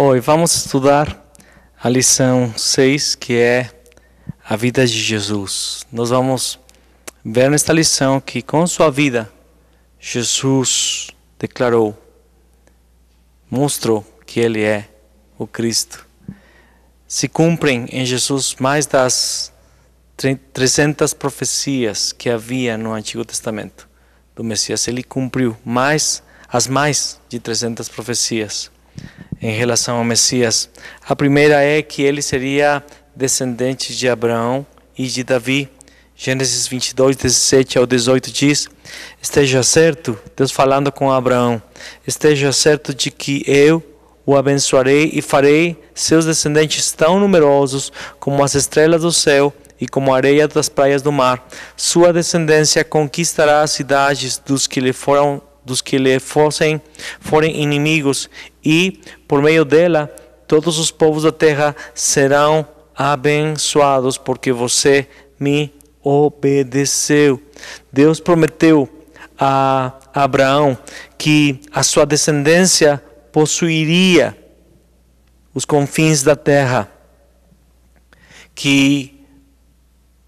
Hoje vamos estudar a lição 6, que é a vida de Jesus. Nós vamos ver nesta lição que com sua vida, Jesus declarou, mostrou que Ele é o Cristo. Se cumprem em Jesus mais das 300 profecias que havia no Antigo Testamento do Messias. Ele cumpriu as mais de 300 profecias em relação ao Messias. A primeira é que ele seria descendente de Abraão e de Davi. Gênesis 22, 17 ao 18 diz: esteja certo, Deus falando com Abraão, esteja certo de que eu o abençoarei e farei seus descendentes tão numerosos como as estrelas do céu e como a areia das praias do mar. Sua descendência conquistará as cidades dos que lhe forem inimigos, e por meio dela todos os povos da terra serão abençoados, porque você me obedeceu. Deus prometeu a Abraão que a sua descendência possuiria os confins da terra, que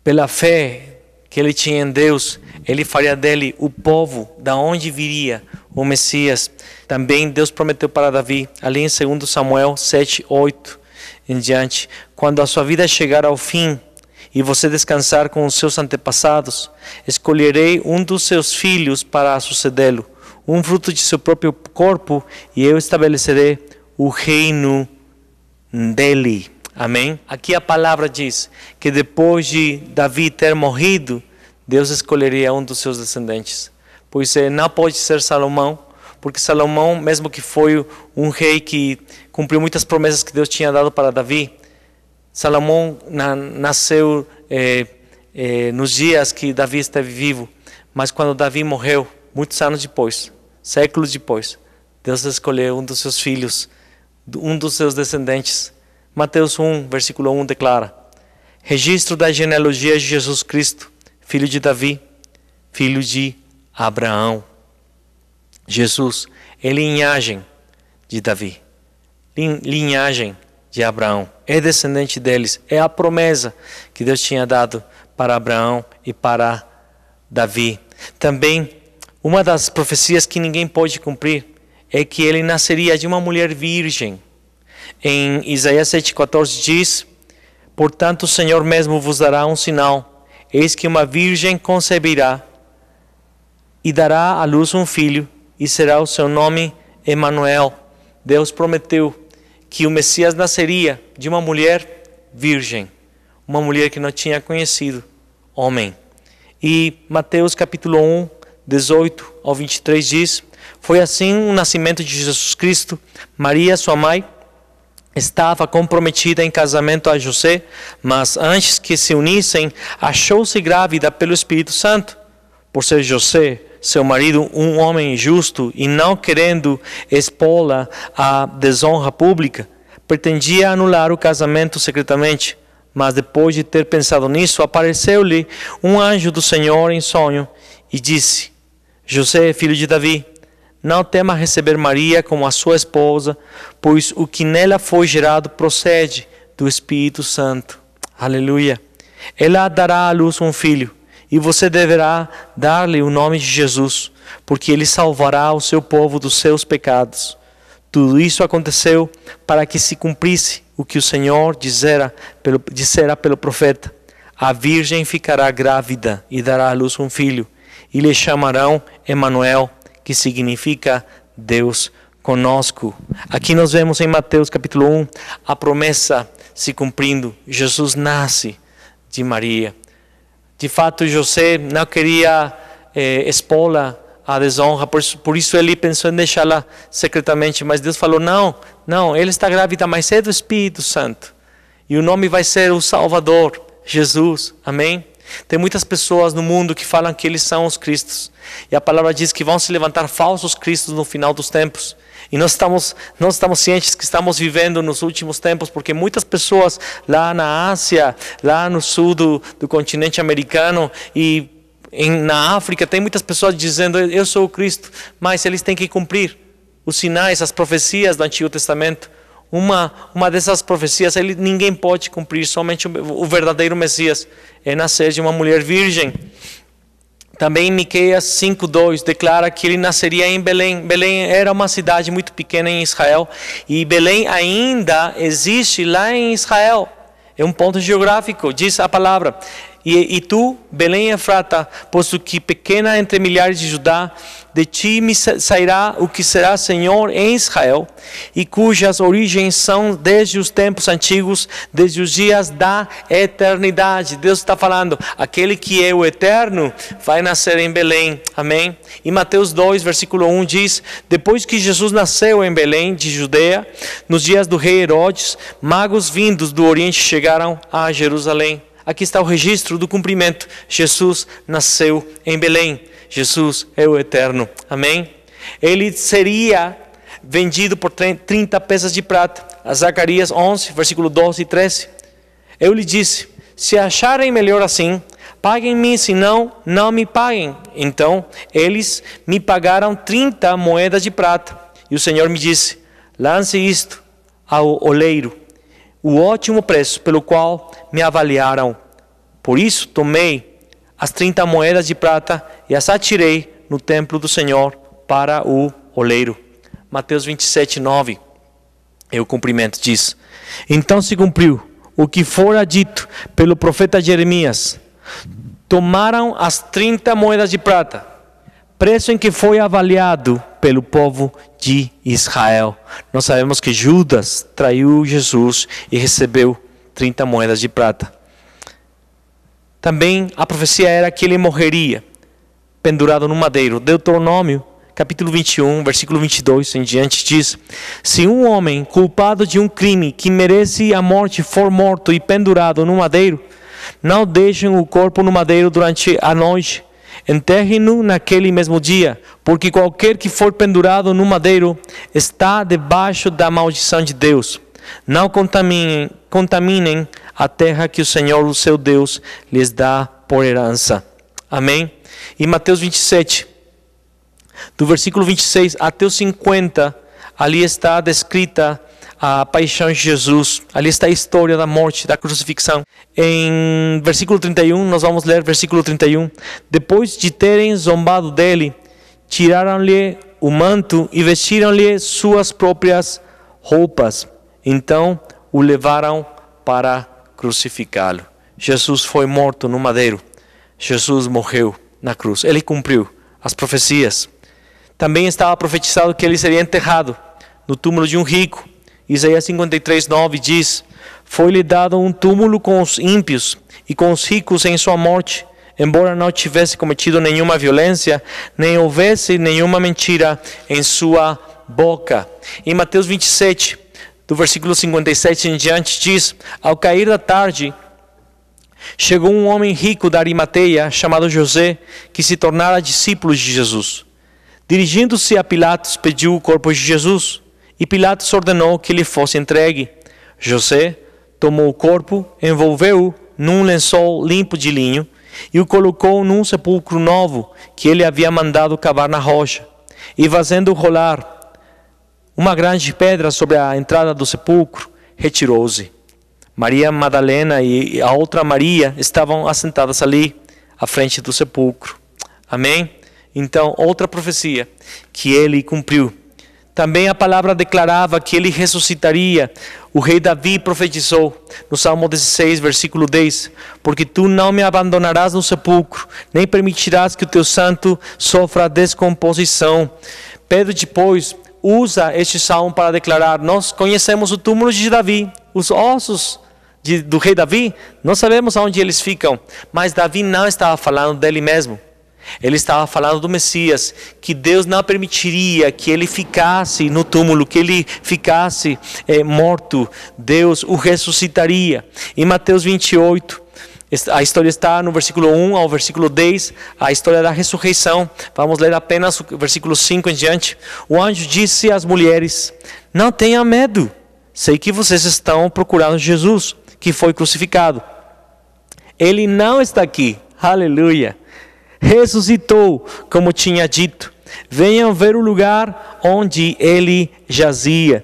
pela fé que ele tinha em Deus, ele faria dele o povo da onde viria o Messias. Também Deus prometeu para Davi, ali em 2 Samuel 7, 8 em diante: quando a sua vida chegar ao fim e você descansar com os seus antepassados, escolherei um dos seus filhos para sucedê-lo, um fruto de seu próprio corpo, e eu estabelecerei o reino dele. Amém? Aqui a palavra diz que depois de Davi ter morrido, Deus escolheria um dos seus descendentes. Pois não pode ser Salomão, porque Salomão, mesmo que foi um rei que cumpriu muitas promessas que Deus tinha dado para Davi, Salomão nasceu nos dias que Davi esteve vivo. Mas quando Davi morreu, muitos anos depois, séculos depois, Deus escolheu um dos seus filhos, um dos seus descendentes. Mateus 1, versículo 1 declara: registro da genealogia de Jesus Cristo, filho de Davi, filho de Abraão. Jesus é linhagem de Davi, linhagem de Abraão, é descendente deles, é a promessa que Deus tinha dado para Abraão e para Davi. Também, uma das profecias que ninguém pode cumprir é que ele nasceria de uma mulher virgem. Em Isaías 7,14 diz: portanto o Senhor mesmo vos dará um sinal, eis que uma virgem concebirá e dará à luz um filho, e será o seu nome Emanuel. Deus prometeu que o Messias nasceria de uma mulher virgem, uma mulher que não tinha conhecido homem. E Mateus capítulo 1, 18 ao 23 diz: foi assim o nascimento de Jesus Cristo. Maria, sua mãe, estava comprometida em casamento a José, mas antes que se unissem, achou-se grávida pelo Espírito Santo. Por ser José, seu marido, um homem justo e não querendo expô-la à desonra pública, pretendia anular o casamento secretamente. Mas depois de ter pensado nisso, apareceu-lhe um anjo do Senhor em sonho e disse: José, filho de Davi, não tema receber Maria como a sua esposa, pois o que nela foi gerado procede do Espírito Santo. Aleluia. Ela dará à luz um filho, e você deverá dar-lhe o nome de Jesus, porque ele salvará o seu povo dos seus pecados. Tudo isso aconteceu para que se cumprisse o que o Senhor dissera pelo profeta: a virgem ficará grávida e dará à luz um filho, e lhe chamarão Emanuel, que significa Deus conosco. Aqui nós vemos em Mateus capítulo 1 a promessa se cumprindo. Jesus nasce de Maria. De fato, José não queria expô-la à desonra, por isso ele pensou em deixá-la secretamente, mas Deus falou: não, ele está grávida, mas é do Espírito Santo, e o nome vai ser o Salvador, Jesus. Amém? Tem muitas pessoas no mundo que falam que eles são os Cristos, e a palavra diz que vão se levantar falsos cristos no final dos tempos. E nós estamos cientes que estamos vivendo nos últimos tempos, porque muitas pessoas lá na Ásia, lá no sul do continente americano e na África, tem muitas pessoas dizendo: eu sou o Cristo, mas eles têm que cumprir os sinais, as profecias do Antigo Testamento. uma dessas profecias, ninguém pode cumprir, somente o verdadeiro Messias é nascer de uma mulher virgem. Também Miqueias 5:2 declara que ele nasceria em Belém. Belém era uma cidade muito pequena em Israel, e Belém ainda existe lá em Israel. É um ponto geográfico, diz a palavra. E tu, Belém Efrata, posto que pequena entre milhares de Judá, de ti me sairá o que será Senhor em Israel, e cujas origens são desde os tempos antigos, desde os dias da eternidade. Deus está falando, aquele que é o eterno vai nascer em Belém. Amém? E Mateus 2, versículo 1 diz: depois que Jesus nasceu em Belém de Judeia, nos dias do rei Herodes, magos vindos do Oriente chegaram a Jerusalém. Aqui está o registro do cumprimento. Jesus nasceu em Belém. Jesus é o eterno. Amém? Ele seria vendido por 30 peças de prata. A Zacarias 11, versículo 12 e 13. Eu lhe disse: se acharem melhor assim, paguem-me, senão não me paguem. Então eles me pagaram 30 moedas de prata. E o Senhor me disse: lance isto ao oleiro, o ótimo preço pelo qual me avaliaram. Por isso tomei as 30 moedas de prata e as atirei no templo do Senhor para o oleiro. Mateus 27, 9. E o cumprimento diz: então se cumpriu o que fora dito pelo profeta Jeremias. Tomaram as 30 moedas de prata, preço em que foi avaliado pelo povo de Israel. Nós sabemos que Judas traiu Jesus e recebeu 30 moedas de prata. Também a profecia era que ele morreria pendurado no madeiro. Deuteronômio, capítulo 21, versículo 22 em diante diz: se um homem culpado de um crime que merece a morte for morto e pendurado no madeiro, não deixem o corpo no madeiro durante a noite. Enterrem-no naquele mesmo dia, porque qualquer que for pendurado no madeiro está debaixo da maldição de Deus. Não contaminem a terra que o Senhor, o seu Deus, lhes dá por herança. Amém? E Mateus 27, do versículo 26 até o 50, ali está descrita a paixão de Jesus. Ali está a história da morte, da crucifixão. Em versículo 31, nós vamos ler versículo 31. Depois de terem zombado dele, tiraram-lhe o manto e vestiram-lhe suas próprias roupas. Então o levaram para crucificá-lo. Jesus foi morto no madeiro. Jesus morreu na cruz. Ele cumpriu as profecias. Também estava profetizado que ele seria enterrado no túmulo de um rico. Isaías 53, 9 diz: foi-lhe dado um túmulo com os ímpios e com os ricos em sua morte, embora não tivesse cometido nenhuma violência, nem houvesse nenhuma mentira em sua boca. Em Mateus 27, do versículo 57 em diante diz: ao cair da tarde, chegou um homem rico da Arimateia, chamado José, que se tornara discípulo de Jesus. Dirigindo-se a Pilatos, pediu o corpo de Jesus, e Pilatos ordenou que lhe fosse entregue. José tomou o corpo, envolveu-o num lençol limpo de linho e o colocou num sepulcro novo que ele havia mandado cavar na rocha, e fazendo rolar uma grande pedra sobre a entrada do sepulcro, retirou-se. Maria Madalena e a outra Maria estavam assentadas ali, à frente do sepulcro. Amém? Então, outra profecia que ele cumpriu. Também a palavra declarava que ele ressuscitaria. O rei Davi profetizou no Salmo 16, versículo 10: porque tu não me abandonarás no sepulcro, nem permitirás que o teu santo sofra descomposição. Pedro depois usa este salmo para declarar: nós conhecemos o túmulo de Davi, os ossos do rei Davi, não sabemos onde eles ficam, mas Davi não estava falando dele mesmo. Ele estava falando do Messias, que Deus não permitiria que ele ficasse no túmulo, que ele ficasse morto. Deus o ressuscitaria. Em Mateus 28, a história está no versículo 1 ao versículo 10, a história da ressurreição. Vamos ler apenas o versículo 5 em diante. O anjo disse às mulheres: não tenham medo, sei que vocês estão procurando Jesus, que foi crucificado. Ele não está aqui, aleluia. Ressuscitou, como tinha dito. Venham ver o lugar onde ele jazia.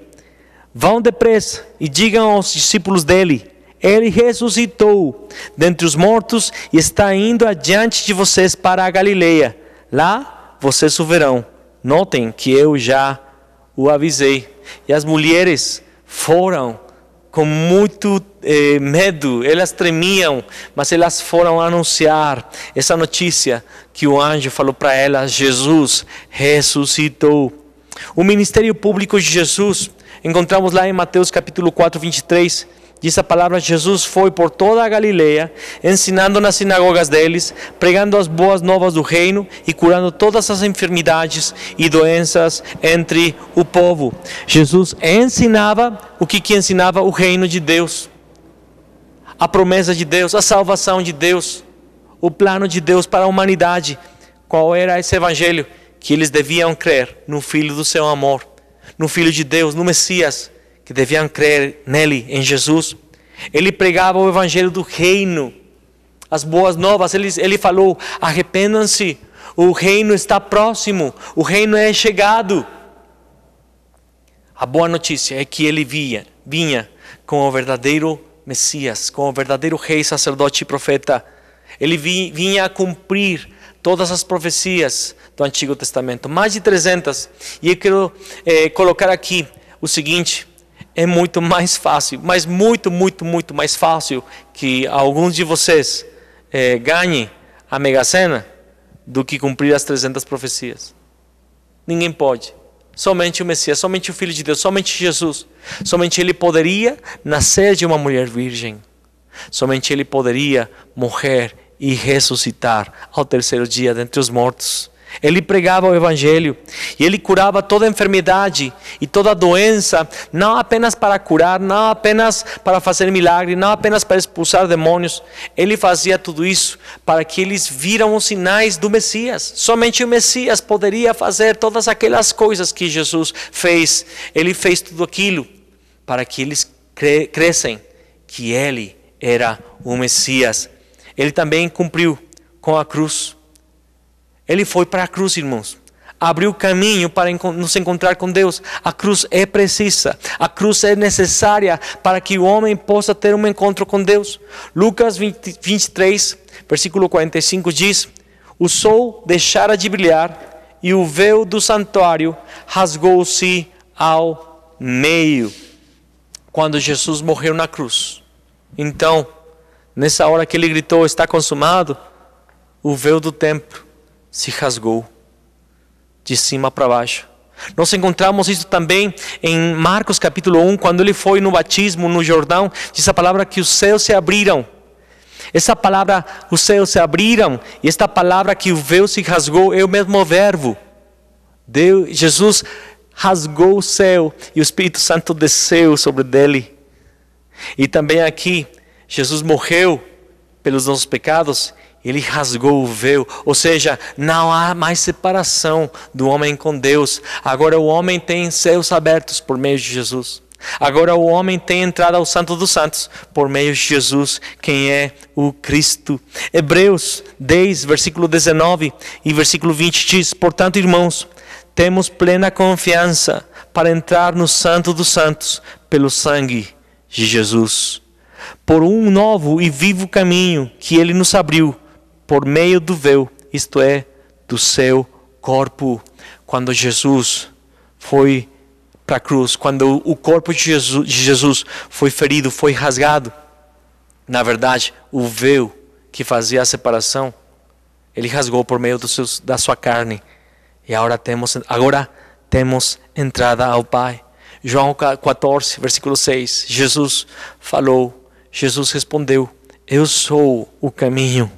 vão depressa e digam aos discípulos dele: ele ressuscitou dentre os mortos e está indo adiante de vocês para a Galileia. Lá vocês o verão. Notem que eu já o avisei. E as mulheres foram com muito medo, elas tremiam, mas elas foram anunciar essa notícia que o anjo falou para elas: Jesus ressuscitou. O ministério público de Jesus, encontramos lá em Mateus capítulo 4, 23, diz a palavra: Jesus foi por toda a Galileia, ensinando nas sinagogas deles, pregando as boas novas do reino e curando todas as enfermidades e doenças entre o povo. Jesus ensinava o que ensinava? O reino de Deus, a promessa de Deus, a salvação de Deus, o plano de Deus para a humanidade. Qual era esse evangelho? Que eles deviam crer no Filho do seu amor, no Filho de Deus, no Messias, que deviam crer nele, em Jesus. Ele pregava o evangelho do reino, as boas novas. Ele falou: arrependam-se, o reino está próximo, o reino é chegado. A boa notícia é que ele vinha com o verdadeiro Messias, com o verdadeiro rei, sacerdote e profeta. Ele vinha a cumprir todas as profecias do Antigo Testamento, mais de 300. E eu quero colocar aqui o seguinte: é muito mais fácil, mas muito mais fácil que alguns de vocês ganhem a Mega Sena do que cumprir as 300 profecias. Ninguém pode. Somente o Messias, somente o Filho de Deus, somente Jesus. Somente Ele poderia nascer de uma mulher virgem. Somente Ele poderia morrer e ressuscitar ao terceiro dia dentre os mortos. Ele pregava o evangelho e ele curava toda enfermidade e toda doença, não apenas para curar, não apenas para fazer milagre, não apenas para expulsar demônios. Ele fazia tudo isso para que eles viram os sinais do Messias. Somente o Messias poderia fazer todas aquelas coisas que Jesus fez. Ele fez tudo aquilo para que eles crescem que ele era o Messias. Ele também cumpriu com a cruz. Ele foi para a cruz, irmãos. Abriu caminho para nos encontrar com Deus. A cruz é precisa. A cruz é necessária para que o homem possa ter um encontro com Deus. Lucas 23, versículo 45 diz: o sol deixara de brilhar e o véu do santuário rasgou-se ao meio. Quando Jesus morreu na cruz. Então, nessa hora que ele gritou: está consumado, o véu do templo se rasgou de cima para baixo. Nós encontramos isso também em Marcos capítulo 1, quando ele foi no batismo no Jordão. Diz a palavra que os céus se abriram. Essa palavra, os céus se abriram, e esta palavra que o véu se rasgou é o mesmo verbo. Jesus rasgou o céu e o Espírito Santo desceu sobre ele. E também aqui, Jesus morreu pelos nossos pecados. Ele rasgou o véu, ou seja, não há mais separação do homem com Deus. Agora o homem tem céus abertos por meio de Jesus. Agora o homem tem entrada ao Santo dos Santos por meio de Jesus, quem é o Cristo. Hebreus 10, versículo 19 e versículo 20 diz: portanto, irmãos, temos plena confiança para entrar no Santo dos Santos pelo sangue de Jesus, por um novo e vivo caminho que Ele nos abriu por meio do véu, isto é, do seu corpo. Quando Jesus foi para a cruz, quando o corpo de Jesus foi ferido, foi rasgado, na verdade, o véu que fazia a separação, Ele rasgou por meio da sua carne. E agora temos entrada ao Pai. João 14, versículo 6, Jesus respondeu: eu sou o caminho,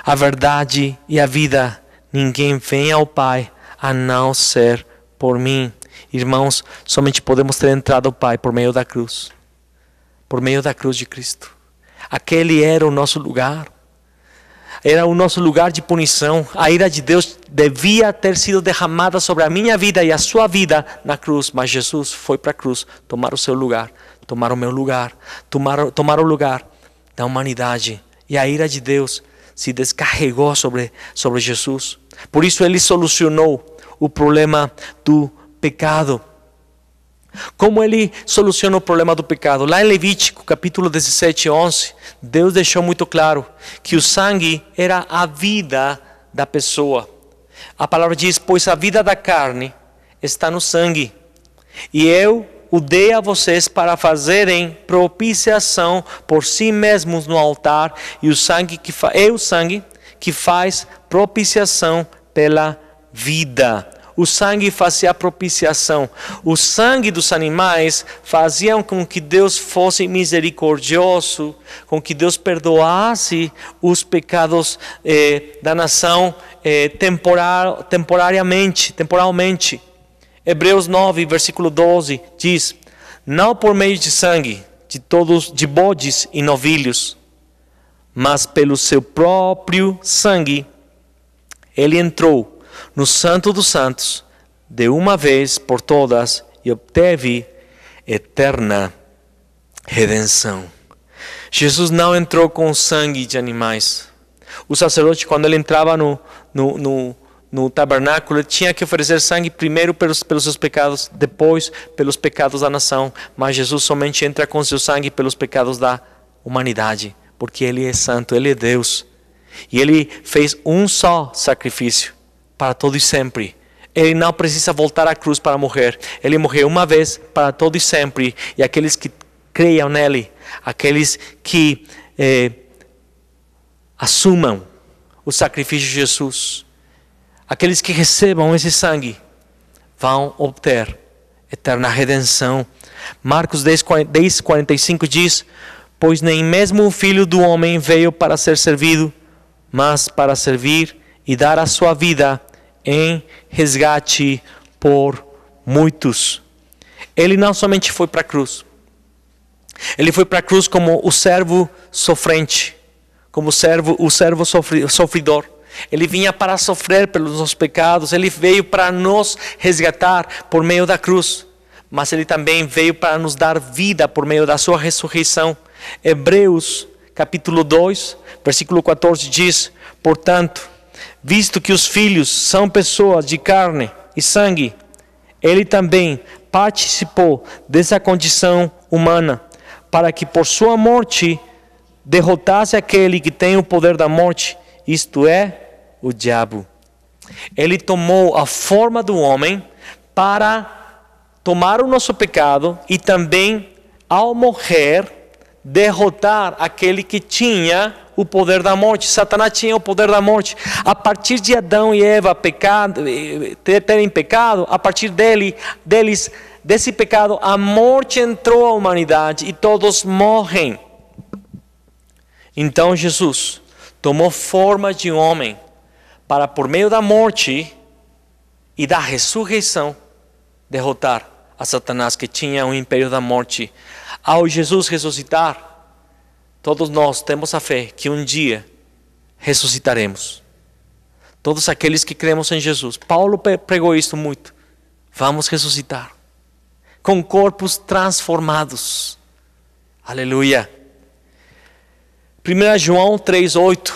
a verdade e a vida. Ninguém vem ao Pai a não ser por mim. Irmãos, somente podemos ter entrado ao Pai por meio da cruz. Por meio da cruz de Cristo. Aquele era o nosso lugar. Era o nosso lugar de punição. A ira de Deus devia ter sido derramada sobre a minha vida e a sua vida na cruz. Mas Jesus foi para a cruz tomar o seu lugar, tomar o meu lugar, tomar o lugar da humanidade. E a ira de Deus se descarregou sobre Jesus. Por isso Ele solucionou o problema do pecado. Como ele soluciona o problema do pecado? Lá em Levítico, capítulo 17, 11, Deus deixou muito claro que o sangue era a vida da pessoa. A palavra diz, pois a vida da carne está no sangue. E eu o dei a vocês para fazerem propiciação por si mesmos no altar, e o sangue que faz propiciação pela vida. O sangue fazia propiciação. O sangue dos animais fazia com que Deus fosse misericordioso, com que Deus perdoasse os pecados da nação temporalmente. Hebreus 9, versículo 12 diz, não por meio de sangue, de bodes e novilhos, mas pelo seu próprio sangue, ele entrou no Santo dos Santos, de uma vez por todas, e obteve eterna redenção. Jesus não entrou com sangue de animais. O sacerdote, quando ele entrava no tabernáculo, ele tinha que oferecer sangue primeiro pelos seus pecados, depois pelos pecados da nação. Mas Jesus somente entra com seu sangue pelos pecados da humanidade, porque Ele é santo, Ele é Deus. E Ele fez um só sacrifício para todo e sempre. Ele não precisa voltar à cruz para morrer. Ele morreu uma vez para todo e sempre. E aqueles que creiam nele, aqueles que assumam o sacrifício de Jesus, aqueles que recebam esse sangue, vão obter eterna redenção. Marcos 10:45 diz, pois nem mesmo o Filho do Homem veio para ser servido, mas para servir e dar a sua vida em resgate por muitos. Ele não somente foi para a cruz. Ele foi para a cruz como o servo sofrente, como o servo sofridor. Ele vinha para sofrer pelos nossos pecados. Ele veio para nos resgatar por meio da cruz. Mas Ele também veio para nos dar vida por meio da sua ressurreição. Hebreus capítulo 2, versículo 14 diz, portanto, visto que os filhos são pessoas de carne e sangue, Ele também participou dessa condição humana, para que por sua morte derrotasse aquele que tem o poder da morte, isto é, o diabo. Ele tomou a forma do homem para tomar o nosso pecado e também, ao morrer, derrotar aquele que tinha o poder da morte. Satanás tinha o poder da morte. A partir de Adão e Eva terem pecado, a partir desse pecado, a morte entrou à humanidade e todos morrem. Então Jesus tomou forma de homem para, por meio da morte e da ressurreição, derrotar a Satanás, que tinha o império da morte. Ao Jesus ressuscitar, todos nós temos a fé que um dia ressuscitaremos. Todos aqueles que cremos em Jesus. Paulo pregou isso muito. Vamos ressuscitar com corpos transformados. Aleluia. 1 João 3,8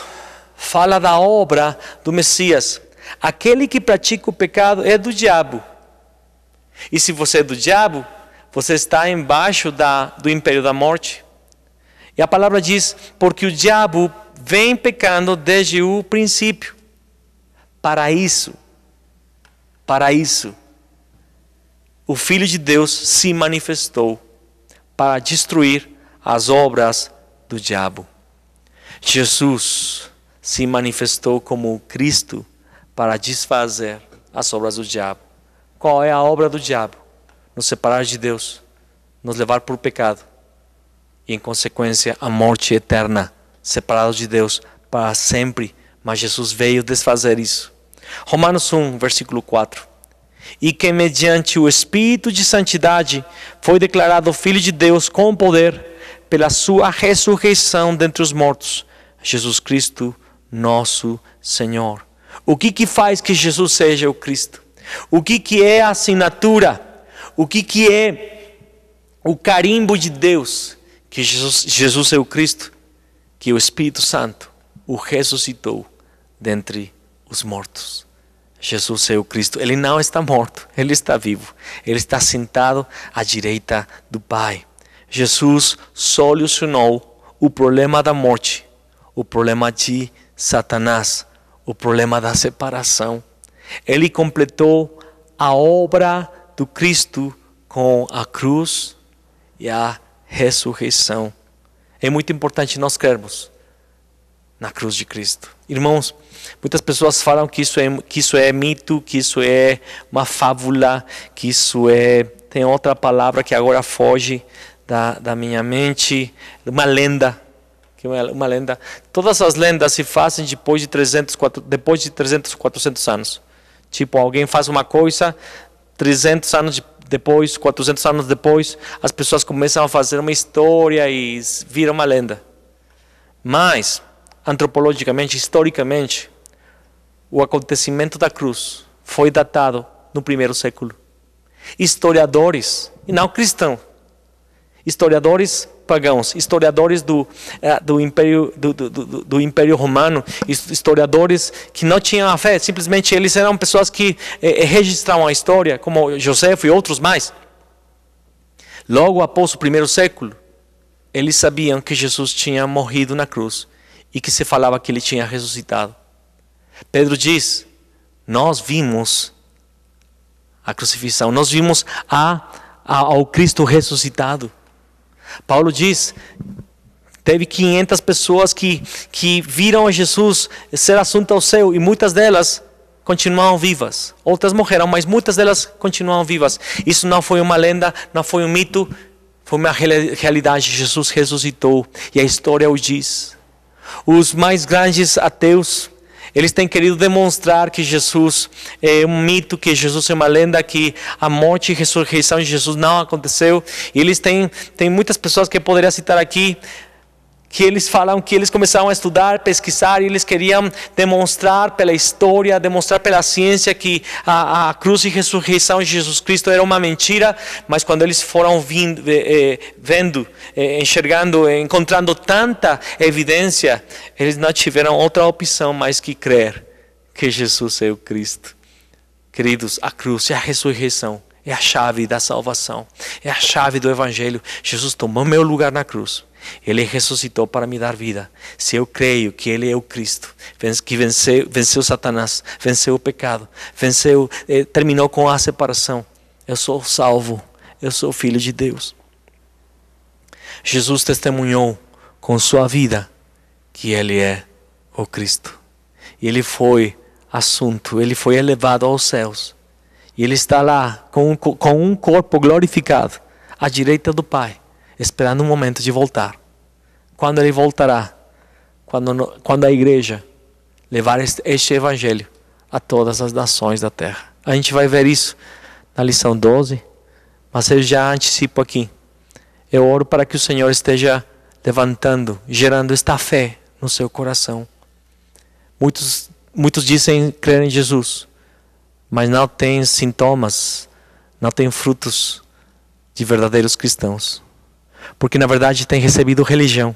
fala da obra do Messias. Aquele que pratica o pecado é do diabo. E se você é do diabo, você está embaixo do império da morte. E a palavra diz, porque o diabo vem pecando desde o princípio. Para isso, o Filho de Deus se manifestou para destruir as obras do diabo. Jesus se manifestou como o Cristo para desfazer as obras do diabo. Qual é a obra do diabo? Nos separar de Deus, nos levar por pecado e, em consequência, a morte eterna, separados de Deus para sempre. Mas Jesus veio desfazer isso. Romanos 1, versículo 4. E que mediante o Espírito de Santidade foi declarado Filho de Deus com poder pela sua ressurreição dentre os mortos, Jesus Cristo, nosso Senhor. O que faz que Jesus seja o Cristo? O que é a assinatura? O que é o carimbo de Deus? Que Jesus é o Cristo, que o Espírito Santo o ressuscitou dentre os mortos. Jesus é o Cristo. Ele não está morto, ele está vivo. Ele está sentado à direita do Pai. Jesus solucionou o problema da morte, o problema de Satanás, o problema da separação. Ele completou a obra do Cristo com a cruz e a ressurreição. É muito importante nós crermos na cruz de Cristo. Irmãos, muitas pessoas falam que isso é mito, que isso é uma fábula, que isso tem outra palavra que agora foge da minha mente, uma lenda. Uma lenda. Todas as lendas se fazem depois de 300, 400 anos. Tipo, alguém faz uma coisa, 300 anos depois, 400 anos depois, as pessoas começam a fazer uma história e vira uma lenda. Mas, antropologicamente, historicamente, o acontecimento da cruz foi datado no 1º século. Historiadores, e não cristãos, historiadores pagãos, historiadores do Império Romano, historiadores que não tinham a fé, simplesmente eles eram pessoas que registravam a história, como Joséfo e outros mais. Logo após o 1º século, eles sabiam que Jesus tinha morrido na cruz e que se falava que ele tinha ressuscitado. Pedro diz, nós vimos a crucifixão, nós vimos ao Cristo ressuscitado. Paulo diz, teve 500 pessoas que viram a Jesus ser assunto ao céu e muitas delas continuam vivas. Outras morreram, mas muitas delas continuam vivas. Isso não foi uma lenda, não foi um mito, foi uma realidade. Jesus ressuscitou e a história o diz. Os mais grandes ateus, eles têm querido demonstrar que Jesus é um mito, que Jesus é uma lenda, que a morte e ressurreição de Jesus não aconteceu. E eles têm muitas pessoas que eu poderia citar aqui, que eles falam que eles começaram a estudar, pesquisar, e eles queriam demonstrar pela história, demonstrar pela ciência que a cruz e ressurreição de Jesus Cristo era uma mentira, mas quando eles foram vendo, enxergando, encontrando tanta evidência, eles não tiveram outra opção mais que crer que Jesus é o Cristo. Queridos, a cruz e a ressurreição é a chave da salvação, é a chave do Evangelho. Jesus tomou meu lugar na cruz. Ele ressuscitou para me dar vida. Se eu creio que Ele é o Cristo, que venceu Satanás, venceu o pecado, terminou com a separação, eu sou salvo, eu sou filho de Deus. Jesus testemunhou com sua vida que Ele é o Cristo. E Ele foi assunto, Ele foi elevado aos céus. E Ele está lá com um corpo glorificado à direita do Pai, esperando um momento de voltar. Quando Ele voltará? Quando a igreja levar este Evangelho a todas as nações da terra. A gente vai ver isso na lição 12, mas eu já antecipo aqui. Eu oro para que o Senhor esteja levantando, gerando esta fé no seu coração. Muitos dizem crer em Jesus, mas não têm sintomas, não têm frutos de verdadeiros cristãos. Porque na verdade têm recebido religião.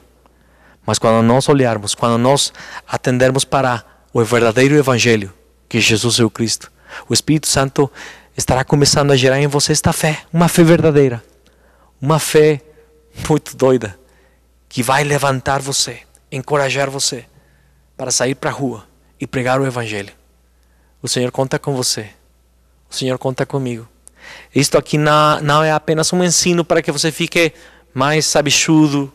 Mas quando nós olharmos, quando nós atendermos para o verdadeiro Evangelho, que Jesus é o Cristo, o Espírito Santo estará começando a gerar em você esta fé, uma fé verdadeira, uma fé muito doida, que vai levantar você, encorajar você para sair para a rua e pregar o Evangelho. O Senhor conta com você, o Senhor conta comigo. Isto aqui não é apenas um ensino para que você fique mais sabichudo,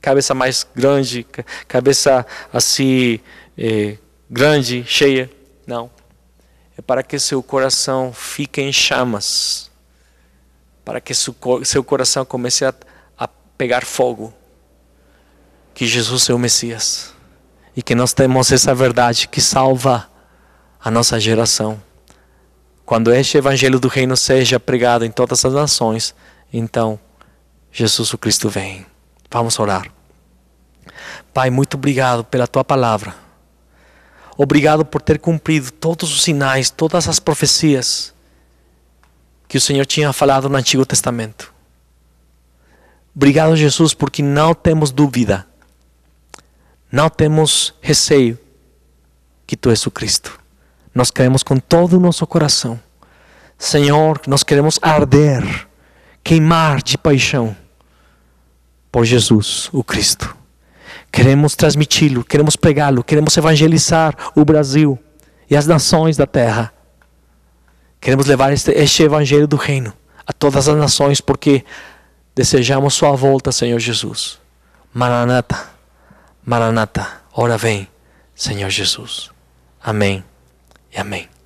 cabeça mais grande, cabeça assim grande, cheia. Não. É para que seu coração fique em chamas. Para que seu coração comece a pegar fogo. Que Jesus é o Messias. E que nós temos essa verdade que salva a nossa geração. Quando este Evangelho do Reino seja pregado em todas as nações, então Jesus o Cristo vem. Vamos orar. Pai, muito obrigado pela Tua palavra. Obrigado por ter cumprido todos os sinais, todas as profecias que o Senhor tinha falado no Antigo Testamento. Obrigado, Jesus, porque não temos dúvida, não temos receio que Tu és o Cristo. nós queremos com todo o nosso coração. Senhor, nós queremos arder, queimar de paixão por Jesus, o Cristo. Queremos transmiti-lo, queremos pregá-lo, queremos evangelizar o Brasil e as nações da terra. Queremos levar este evangelho do reino a todas as nações, porque desejamos sua volta, Senhor Jesus. Maranata, Maranata, ora vem, Senhor Jesus. Amém e amém.